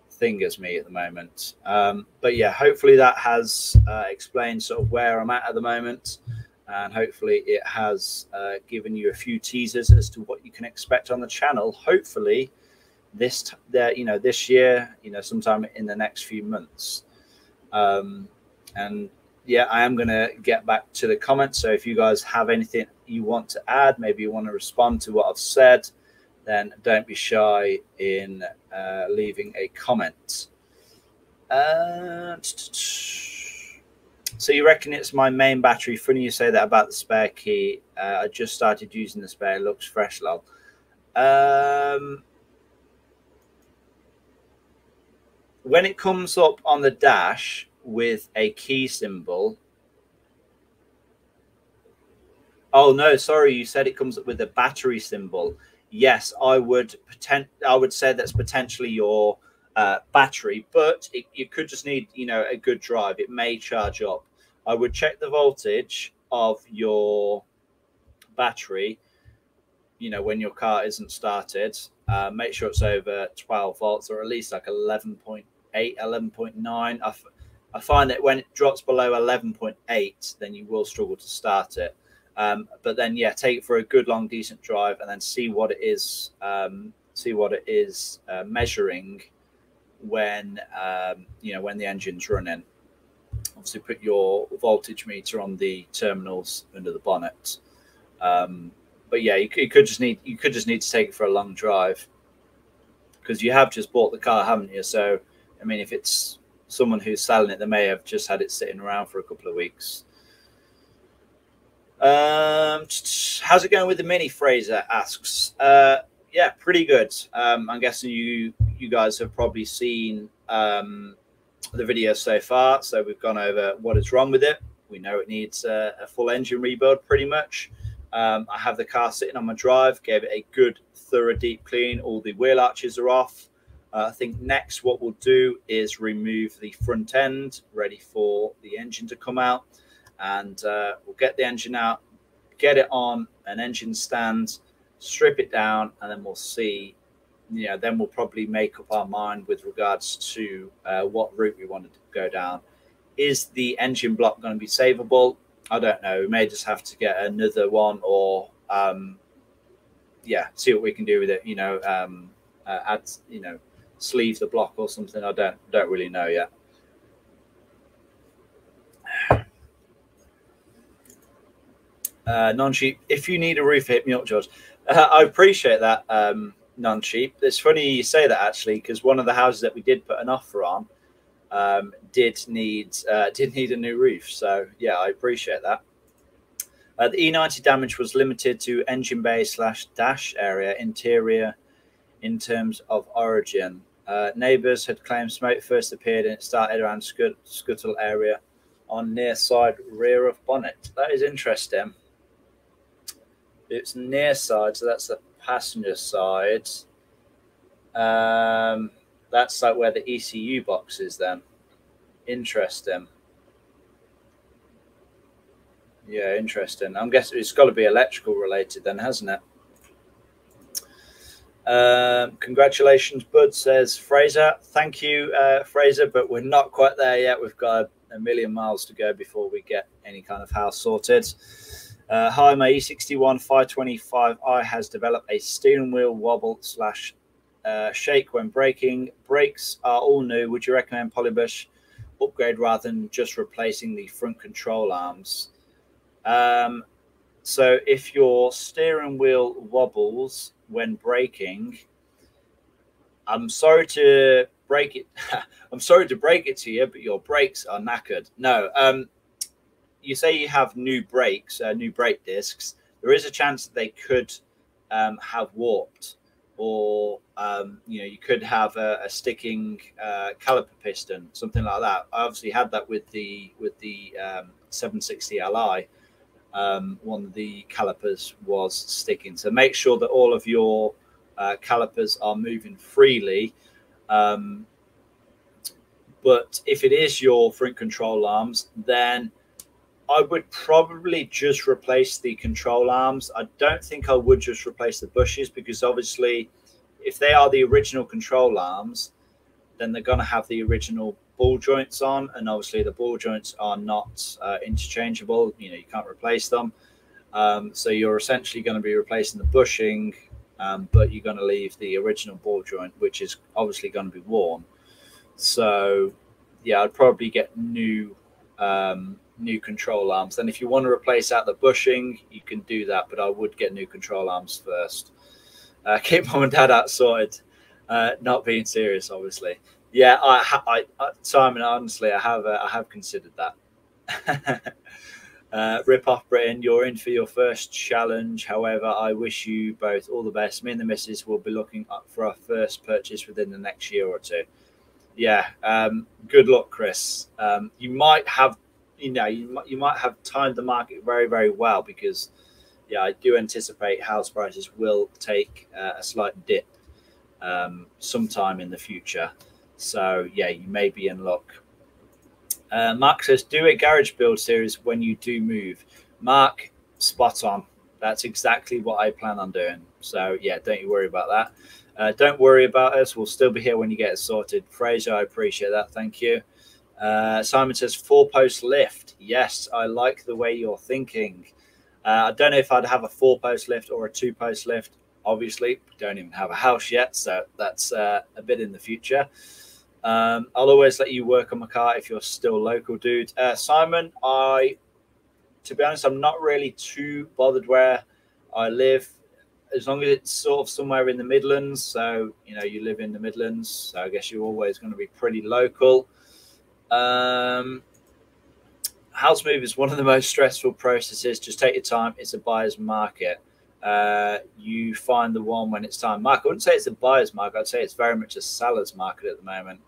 thing as me at the moment. But yeah, hopefully that has explained sort of where I'm at the moment, and hopefully it has given you a few teasers as to what you can expect on the channel. Hopefully this year, you know, sometime in the next few months. And yeah, I am going to get back to the comments. So if you guys have anything you want to add, maybe you want to respond to what I've said, then don't be shy in leaving a comment. So you reckon it's my main battery? Funny you say that about the spare key. I just started using the spare. It looks fresh, lol. When it comes up on the dash with a key symbol. Oh no, sorry, you said it comes up with a battery symbol. Yes, I would say that's potentially your battery, but you could just need, you know, a good drive. It may charge up. I would check the voltage of your battery, you know, when your car isn't started. Make sure it's over 12 volts, or at least like 11.8, 11.9. I find that when it drops below 11.8, then you will struggle to start it. But then, yeah, take it for a good, long, decent drive, and then see what it is measuring when, you know, when the engine's running. Obviously, put your voltage meter on the terminals under the bonnet. But yeah, you could just need to take it for a long drive, because you have just bought the car, haven't you? So, I mean, if it's someone who's selling it, they may have just had it sitting around for a couple of weeks. How's it going with the Mini? Fraser asks. Yeah, pretty good. I'm guessing you guys have probably seen the video so far. So we've gone over what is wrong with it. We know it needs a full engine rebuild, pretty much. I have the car sitting on my drive, gave it a good, thorough, deep clean. All the wheel arches are off. I think next what we'll do is remove the front end, ready for the engine to come out. And we'll get the engine out, get it on an engine stand, strip it down, and then we'll see yeah, then we'll probably make up our mind with regards to what route we wanted to go down. Is the engine block going to be savable? I don't know. We may just have to get another one, or yeah, see what we can do with it. Add, sleeve the block or something. I don't really know yet. Non-cheap. If you need a roof, hit me up, George. I appreciate that. Non-cheap. It's funny you say that, actually, because one of the houses that we did put an offer on did need a new roof. So yeah, I appreciate that. The E90 damage was limited to engine bay / dash area interior in terms of origin. Neighbours had claimed smoke first appeared and it started around scuttle area on near side rear of bonnet. That is interesting. It's near side, so that's the passenger side. That's like where the ECU box is then. Interesting. Yeah, interesting. I'm guessing it's got to be electrical related then, hasn't it? Congratulations, Bud, says Fraser. Thank you, Fraser, but we're not quite there yet. We've got a million miles to go before we get any kind of house sorted. Hi, my E61 525i has developed a steering wheel wobble / shake when braking. Brakes are all new. Would you recommend Polybush upgrade rather than just replacing the front control arms? So if your steering wheel wobbles when braking, I'm sorry to break it. I'm sorry to break it to you, but your brakes are knackered. No, you say you have new brakes, new brake discs. There is a chance that they could have warped, or you could have a sticking caliper piston, something like that. I obviously had that with the 760 Li. One of the calipers was sticking, so make sure that all of your calipers are moving freely. But if it is your front control arms, then I would probably just replace the control arms. I don't think I would just replace the bushes, because obviously if they are the original control arms, then they're going to have the original ball joints on, and obviously the ball joints are not interchangeable. You can't replace them. So you're essentially going to be replacing the bushing, but you're going to leave the original ball joint, which is obviously going to be worn. So yeah, I'd probably get new control arms. Then if you want to replace out the bushing, you can do that, but I would get new control arms first. Keep mom and dad out sorted. Not being serious, obviously. Yeah, Simon, honestly, I have considered that. Rip off Britain, you're in for your first challenge. However, I wish you both all the best. Me and the missus will be looking up for our first purchase within the next year or two. Yeah, good luck, Chris. You might have, you might have timed the market very, very well, because yeah, I do anticipate house prices will take a slight dip sometime in the future. So yeah, you may be in luck. Mark says, do a garage build series when you do move. Mark, spot on. That's exactly what I plan on doing. So yeah, don't you worry about that. Don't worry about us. We'll still be here when you get it sorted. Fraser, I appreciate that. Thank you. Simon says 4-post lift. Yes, I like the way you're thinking. I don't know if I'd have a 4-post lift or a 2-post lift. Obviously, we don't even have a house yet, so that's a bit in the future. I'll always let you work on my car if you're still local, dude. Simon, to be honest, I'm not really too bothered where I live, as long as it's sort of somewhere in the Midlands. So, you live in the Midlands, so I guess you're always going to be pretty local. House move is one of the most stressful processes. Just take your time. It's a buyer's market. You find the one when it's time. Mark, I wouldn't say it's a buyer's market. I'd say it's very much a seller's market at the moment.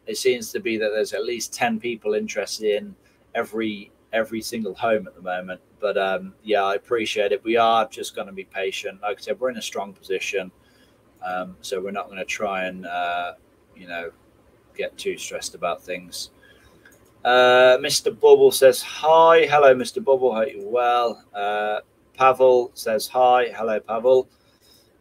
It seems to be that there's at least 10 people interested in every single home at the moment. But yeah, I appreciate it. We are just going to be patient. Like I said, we're in a strong position, so we're not going to try and get too stressed about things. Mr. Bubble says hi. Hello, Mr. Bubble. Hope you're well. Pavel says hi. Hello, Pavel.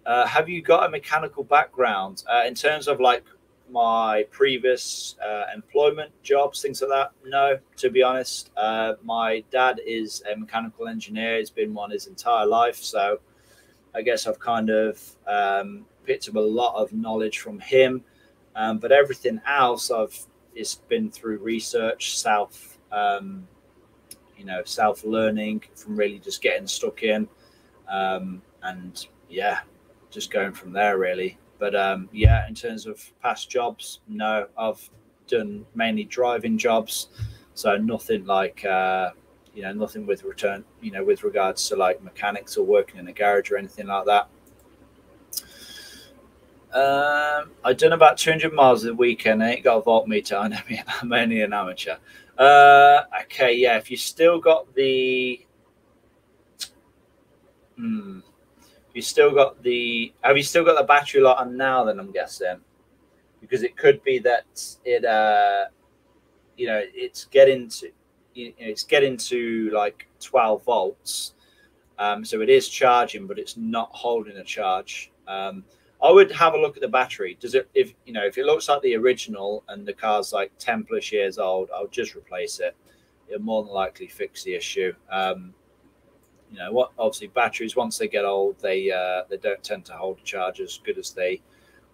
Have you got a mechanical background in terms of like my previous employment jobs, things like that? No, to be honest. My dad is a mechanical engineer. He's been one his entire life. So I guess I've kind of picked up a lot of knowledge from him. But everything else it's been through research, self learning from really just getting stuck in. And yeah, just going from there really. But yeah, in terms of past jobs, no, I've done mainly driving jobs, so nothing like nothing with with regards to like mechanics or working in a garage or anything like that. I've done about 200 miles a weekend. I ain't got a voltmeter. I'm only an amateur. Okay, yeah. If you still got the, have you still got the battery light on now? Then I'm guessing, because it could be that it's getting to like 12 volts. So it is charging, but it's not holding a charge. I would have a look at the battery. Does it, if it looks like the original and the car's like 10 plus years old, I'll just replace it. It'll more than likely fix the issue. Obviously batteries, once they get old, they don't tend to hold a charge as good as they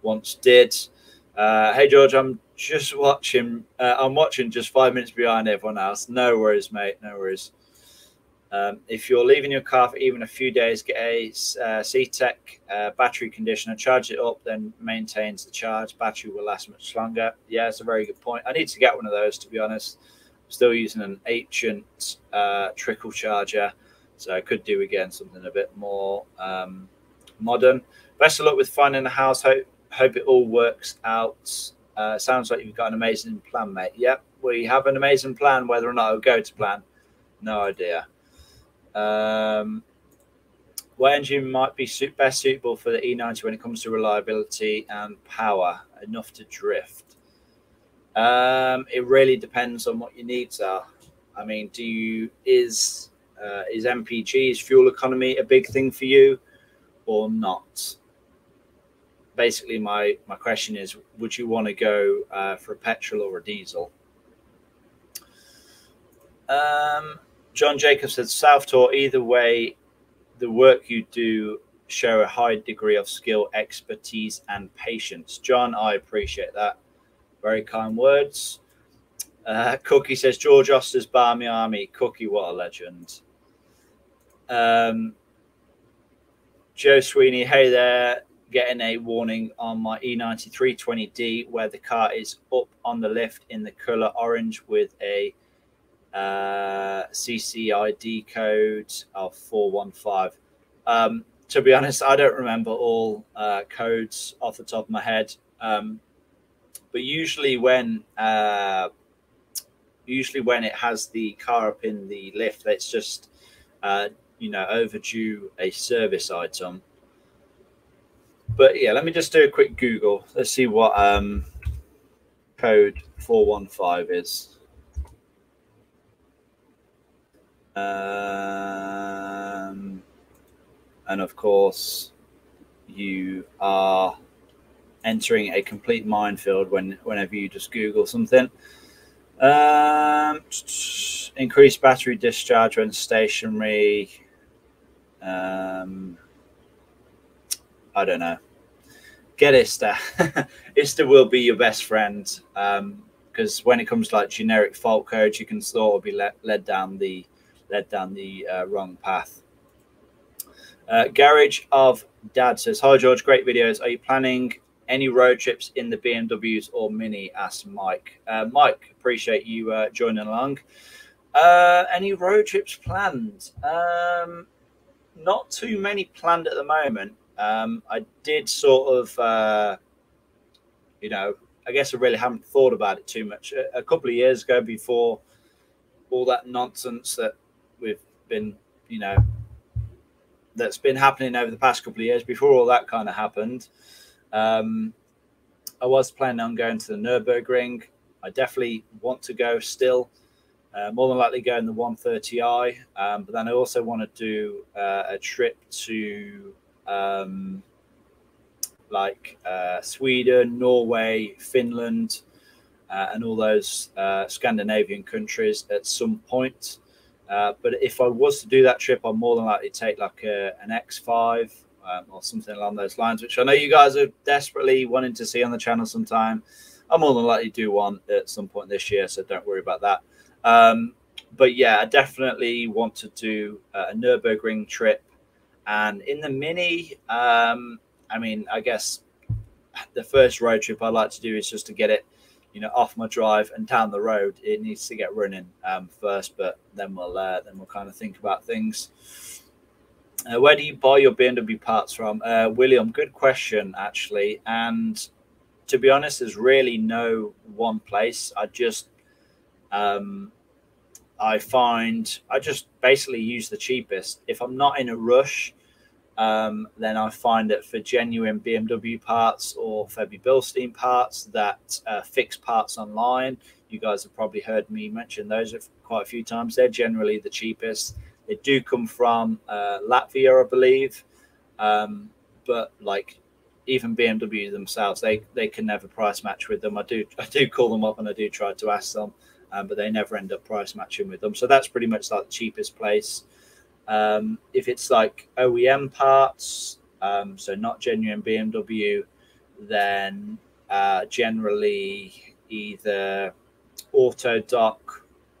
once did. Hey George, I'm just watching. I'm watching just 5 minutes behind everyone else. No worries, mate. No worries. If you're leaving your car for even a few days, get a C-Tech battery conditioner, charge it up, then maintains the charge. Battery will last much longer. Yeah, it's a very good point. I need to get one of those, to be honest. I'm still using an ancient trickle charger, so I could do again something a bit more modern. Best of luck with finding a house. Hope it all works out. Sounds like you've got an amazing plan, mate. Yep, we have an amazing plan. Whether or not it'll go to plan, no idea. What engine might be best suitable for the E90 when it comes to reliability and power enough to drift? It really depends on what your needs are. I mean, is Mpg's fuel economy a big thing for you or not? Basically, my question is, would you want to go for a petrol or a diesel? John Jacobs said, self-taught. Either way, the work you do show a high degree of skill, expertise, and patience. John, I appreciate that. Very kind words. Cookie says, George Oster's Barmy Army. Cookie, what a legend. Joe Sweeney, hey there. Getting a warning on my E90 320D where the car is up on the lift in the color orange with a CCID code of 415. To be honest, I don't remember all codes off the top of my head, but usually when it has the car up in the lift, it's just overdue a service item. But yeah, let me just do a quick Google. Let's see what code 415 is. And of course, you are entering a complete minefield whenever you just Google something. Increased battery discharge when stationary. I don't know. Get Ista. Ista will be your best friend, because when it comes to like generic fault codes, you can sort of be led down the wrong path. Garage of Dad says, hi George, great videos. Are you planning any road trips in the BMWs or Mini? Asked Mike. Mike, appreciate you joining along. Any road trips planned? Not too many planned at the moment. I did sort of, I guess I really haven't thought about it too much. A couple of years ago, before all that nonsense that we've been, that's been happening over the past couple of years, before all that kind of happened, I was planning on going to the Nürburgring. I definitely want to go still. More than likely go in the 130i, but then I also want to do a trip to like Sweden, Norway, Finland, and all those Scandinavian countries at some point. But if I was to do that trip, I'm more than likely to take like an X5 or something along those lines, which I know you guys are desperately wanting to see on the channel sometime. I'm more than likely to do one at some point this year, so don't worry about that. But yeah, I definitely want to do a Nürburgring trip. And in the Mini, I mean, I guess the first road trip I like to do is just to get it, you know, off my drive and down the road. It needs to get running first, but then we'll kind of think about things. Where do you buy your BMW parts from, William? Good question, actually. And to be honest, there's really no one place. I just I just basically use the cheapest. If I'm not in a rush, then I find that for genuine BMW parts or Febby Bilstein parts, that fix parts online, you guys have probably heard me mention those quite a few times. They're generally the cheapest. They do come from Latvia, I believe, but like even BMW themselves, they can never price match with them. I do call them up and I do try to ask them, but they never end up price matching with them. So that's pretty much like the cheapest place. If it's like OEM parts, so not genuine BMW, then generally either Autodoc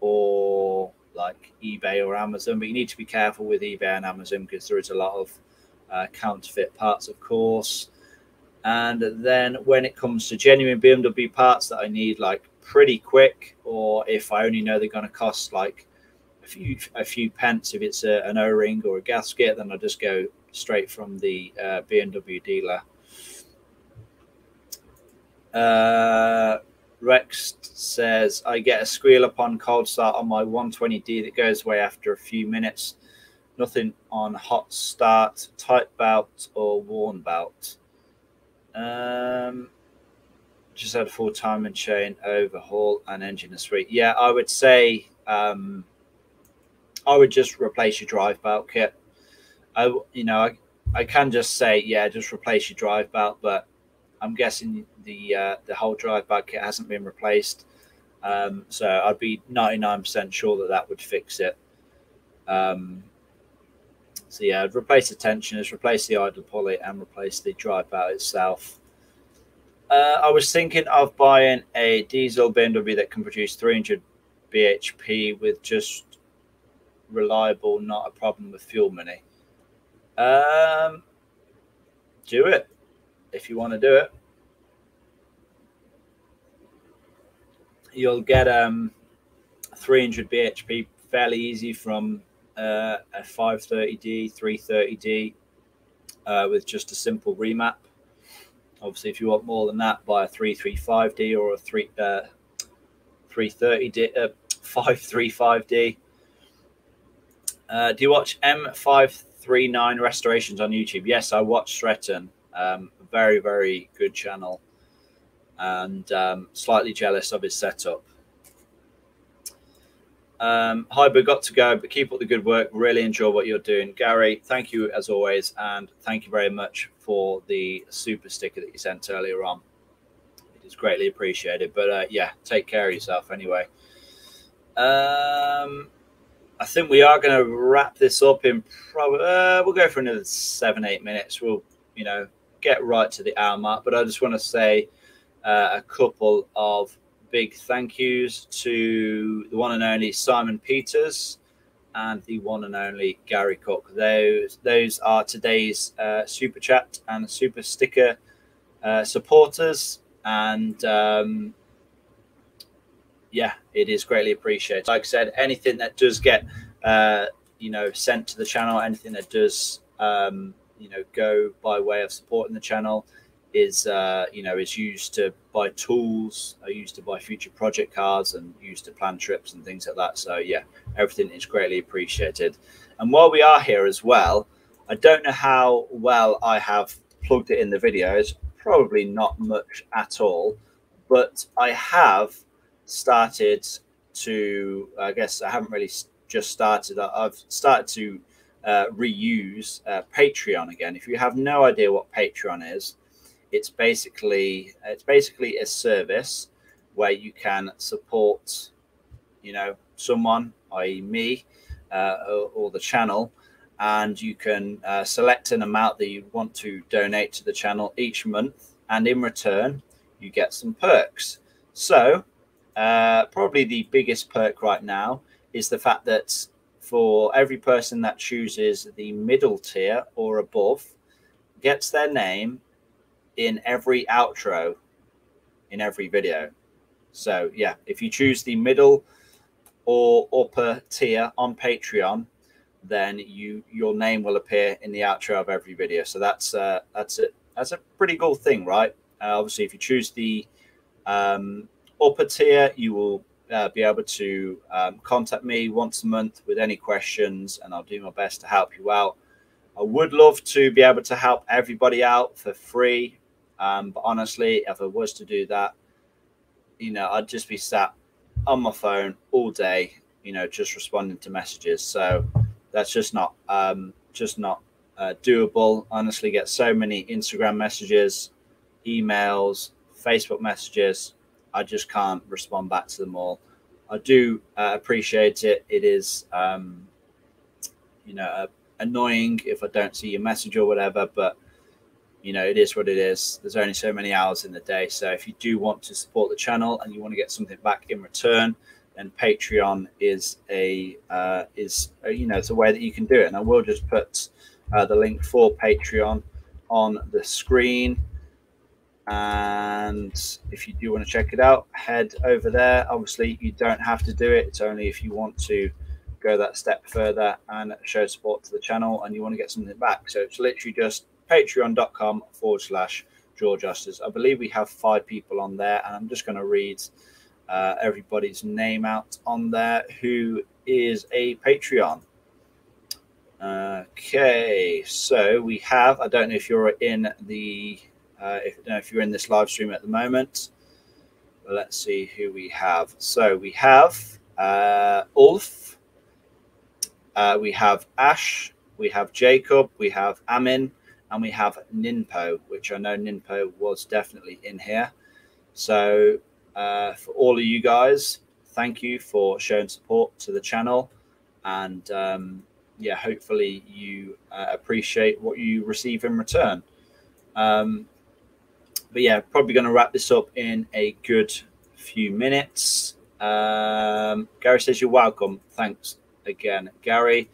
or like eBay or Amazon. But you need to be careful with eBay and Amazon because there is a lot of counterfeit parts, of course. And then when it comes to genuine BMW parts that I need like pretty quick, or if I only know they're going to cost like a few pence, if it's an O-ring or a gasket, then I just go straight from the BMW dealer. Rex says, I get a squeal upon cold start on my 120D that goes away after a few minutes. Nothing on hot start, tight belt or worn belt. Just had a full time and chain overhaul and engine and suite. Yeah, I would say I would just replace your drive belt kit. I can just say, yeah, just replace your drive belt, but I'm guessing the whole drive belt kit hasn't been replaced. So I'd be 99% sure that would fix it. So yeah, I'd replace the tensioners, replace the idle pulley, and replace the drive belt itself. I was thinking of buying a diesel BMW that can produce 300 bhp with just reliable, not a problem with fuel money. Do it if you want to do it. You'll get 300 bhp fairly easy from a 530D, 330D with just a simple remap. Obviously, if you want more than that, buy a 335D or a 330D, 535D. Do you watch M539 restorations on YouTube? Yes, I watch Stretton. Very, very good channel. And slightly jealous of his setup. Hi, but got to go, but keep up the good work. Really enjoy what you're doing. Gary, thank you as always. And thank you very much for the super sticker that you sent earlier on. It is greatly appreciated. But yeah, take care of yourself anyway. I think we are going to wrap this up in probably, we'll go for another 7-8 minutes. We'll, get right to the hour mark. But I just want to say a couple of big thank yous to the one and only Simon Peters and the one and only Gary Cook. Those are today's super chat and super sticker supporters, and yeah, it is greatly appreciated. Like I said, anything that does get sent to the channel, anything that does go by way of supporting the channel is is used to buy tools, used to buy future project cards, and used to plan trips and things like that. So yeah, everything is greatly appreciated. And while we are here as well, I don't know how well I have plugged it in the videos, probably not much at all, but I have started to, I guess I haven't really just started, I've started to reuse Patreon again. If you have no idea what Patreon is, it's basically a service where you can support, you know, someone, i.e. me, or the channel, and you can select an amount that you want to donate to the channel each month, and in return you get some perks. So probably the biggest perk right now is the fact that for every person that chooses the middle tier or above, gets their name in every outro in every video. So yeah, if you choose the middle or upper tier on Patreon, then your name will appear in the outro of every video. So that's a pretty cool thing, right? Obviously, if you choose the upper tier, you will be able to contact me once a month with any questions, and I'll do my best to help you out. I would love to be able to help everybody out for free, but honestly, if I was to do that, you know, I'd just be sat on my phone all day, you know, just responding to messages. So that's just not doable. Honestly, get so many Instagram messages, emails, Facebook messages. I just can't respond back to them all. I do appreciate it. It is, you know, annoying if I don't see your message or whatever, but you know, it is what it is. There's only so many hours in the day. So if you do want to support the channel and you want to get something back in return, then Patreon is you know, it's a way that you can do it. And I will just put the link for Patreon on the screen. And if you do want to check it out, head over there. Obviously, you don't have to do it. It's only if you want to go that step further and show support to the channel and you want to get something back. So it's literally just patreon.com/GeorgeOsters. I believe we have 5 people on there, and I'm just going to read everybody's name out on there who is a Patreon. Okay, so we have, I don't know if you're in the if you're in this live stream at the moment, but let's see who we have. So we have Ulf, we have Ash, we have Jacob, we have Amin, and we have Ninpo, which I know Ninpo was definitely in here. So for all of you guys, thank you for showing support to the channel. And yeah, hopefully you appreciate what you receive in return. But yeah, probably going to wrap this up in a good few minutes. Gary says you're welcome. Thanks again, Gary.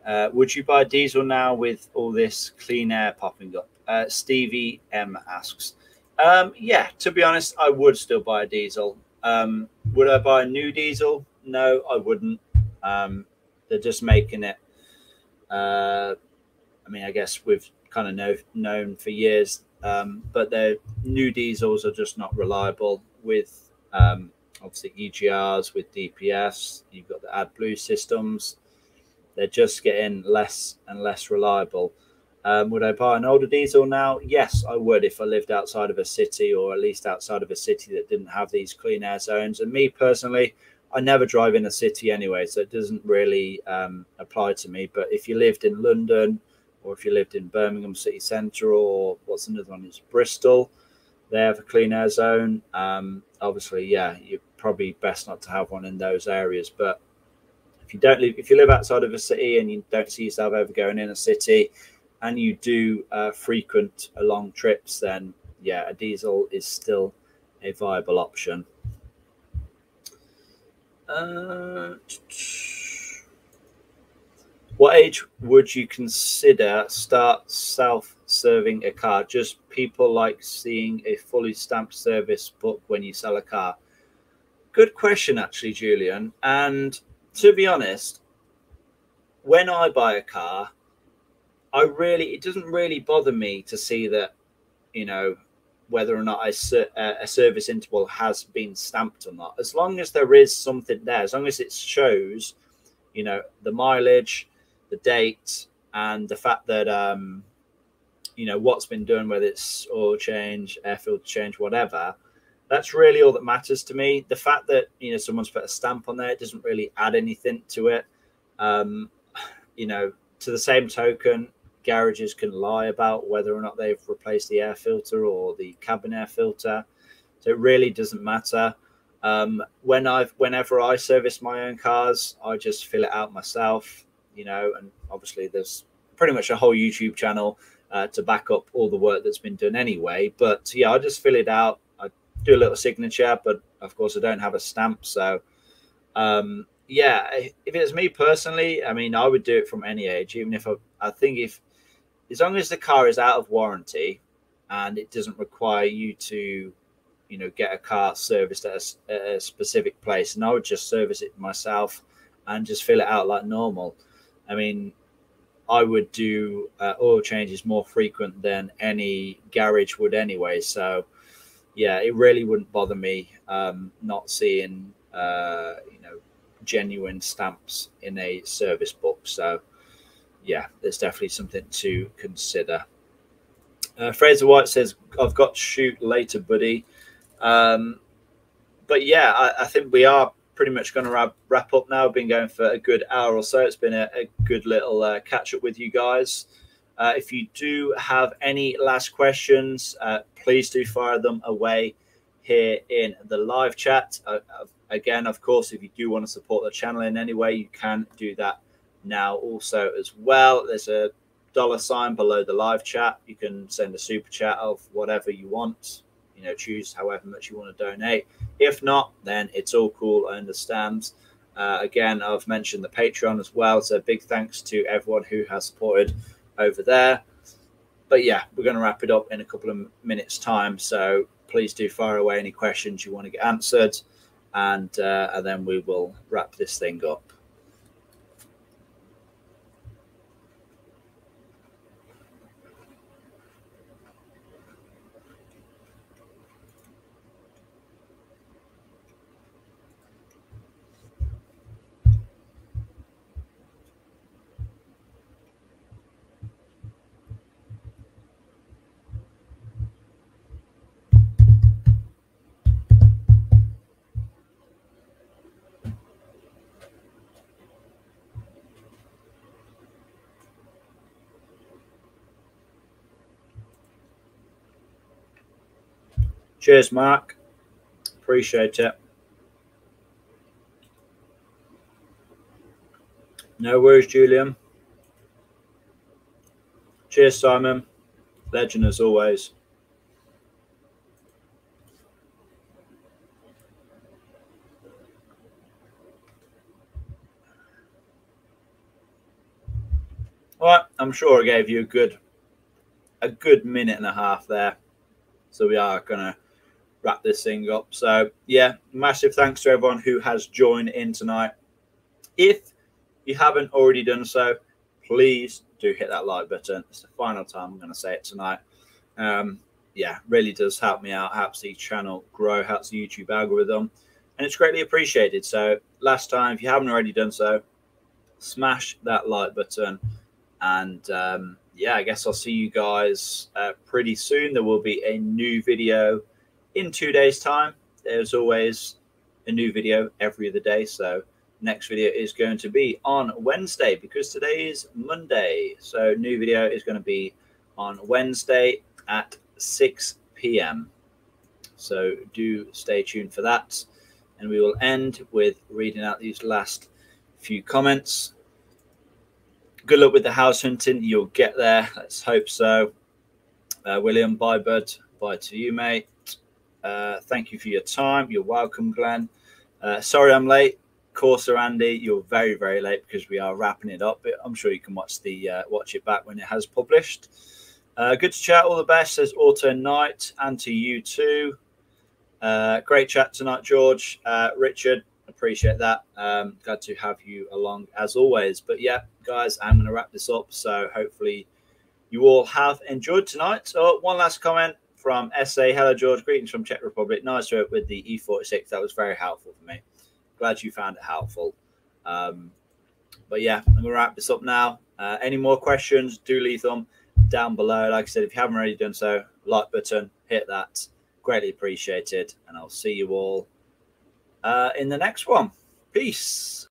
Would you buy diesel now with all this clean air popping up? Stevie M asks. Yeah, to be honest, I would still buy a diesel. Would I buy a new diesel? No, I wouldn't. They're just making it. I mean, I guess we've kind of known for years, but their new diesels are just not reliable with obviously EGRs, with DPFs. You've got the AdBlue systems. They're just getting less and less reliable. Would I buy an older diesel now? Yes, I would, if I lived outside of a city, or at least outside of a city that didn't have these clean air zones. And me personally, I never drive in a city anyway, so it doesn't really apply to me. But if you lived in London, or if you lived in Birmingham city centre, or what's another one, it's Bristol, they have a clean air zone. Obviously, yeah, you're probably best not to have one in those areas. But if you live outside of a city and you don't see yourself ever going in a city, and you do frequent long trips, then yeah, a diesel is still a viable option. What age would you consider start self-serving a car? Just people like seeing a fully stamped service book when you sell a car. Good question, actually, Julian. And to be honest, when I buy a car, it doesn't really bother me to see that, you know, whether or not a service interval has been stamped or not. As long as there is something there, as long as it shows, you know, the mileage, the date, and the fact that, you know, what's been done, whether it's oil change, air filter change, whatever, that's really all that matters to me. The fact that, you know, someone's put a stamp on there, it doesn't really add anything to it. You know, to the same token, garages can lie about whether or not they've replaced the air filter or the cabin air filter. So it really doesn't matter. Whenever I service my own cars, I just fill it out myself, you know, and obviously there's pretty much a whole YouTube channel to back up all the work that's been done anyway. But yeah, I just fill it out. I do a little signature, but of course I don't have a stamp. So yeah, if it's me personally, I mean, I would do it from any age, even if I think as long as the car is out of warranty and it doesn't require you to, you know, get a car serviced at a specific place, and I would just service it myself and just fill it out like normal. I mean, I would do oil changes more frequent than any garage would anyway. So yeah, it really wouldn't bother me not seeing you know, genuine stamps in a service book. So yeah, there's definitely something to consider. Fraser White says, I've got to shoot later, buddy. But yeah, I think we are pretty much going to wrap up now. We've been going for a good hour or so. It's been a good little catch up with you guys. If you do have any last questions, please do fire them away here in the live chat. Again, of course, if you do want to support the channel in any way, you can do that now also as well. There's a $sign below the live chat. You can send a super chat of whatever you want. You know, choose however much you want to donate. If not, then it's all cool. I understand. Again, I've mentioned the Patreon as well. So big thanks to everyone who has supported over there. But yeah, we're going to wrap it up in a couple of minutes time. So please do fire away any questions you want to get answered. And then we will wrap this thing up. Cheers, Mark. Appreciate it. No worries, Julian. Cheers, Simon. Legend as always. All right, I'm sure I gave you a good minute and a half there. So we are going to wrap this thing up. So yeah, massive thanks to everyone who has joined in tonight. If you haven't already done so, please do hit that like button. It's the final time I'm going to say it tonight. Yeah, really does help me out, helps the channel grow, helps the YouTube algorithm, and it's greatly appreciated. So last time, if you haven't already done so, smash that like button. And yeah, I guess I'll see you guys pretty soon. There will be a new video in 2 days' time. There's always a new video every other day. So next video is going to be on Wednesday because today is Monday. So new video is going to be on Wednesday at 6 p.m. So do stay tuned for that. And we will end with reading out these last few comments. Good luck with the house hunting. You'll get there. Let's hope so. William, bye, bud. Bye to you, mate. Thank you for your time. You're welcome, Glenn. Sorry I'm late. Corsa Andy, you're very, very late because we are wrapping it up. But I'm sure you can watch it back when it has published. Good to chat. All the best, says Auto Knight, and to you too. Great chat tonight, George. Richard, appreciate that. Glad to have you along as always. But yeah, guys, I'm going to wrap this up. So hopefully you all have enjoyed tonight. So one last comment from SA. Hello, George. Greetings from Czech Republic. Nice work with the E46. That was very helpful for me. Glad you found it helpful. But yeah, I'm going to wrap this up now. Any more questions, do leave them down below. Like I said, if you haven't already done so, like button, hit that. Greatly appreciated. And I'll see you all in the next one. Peace.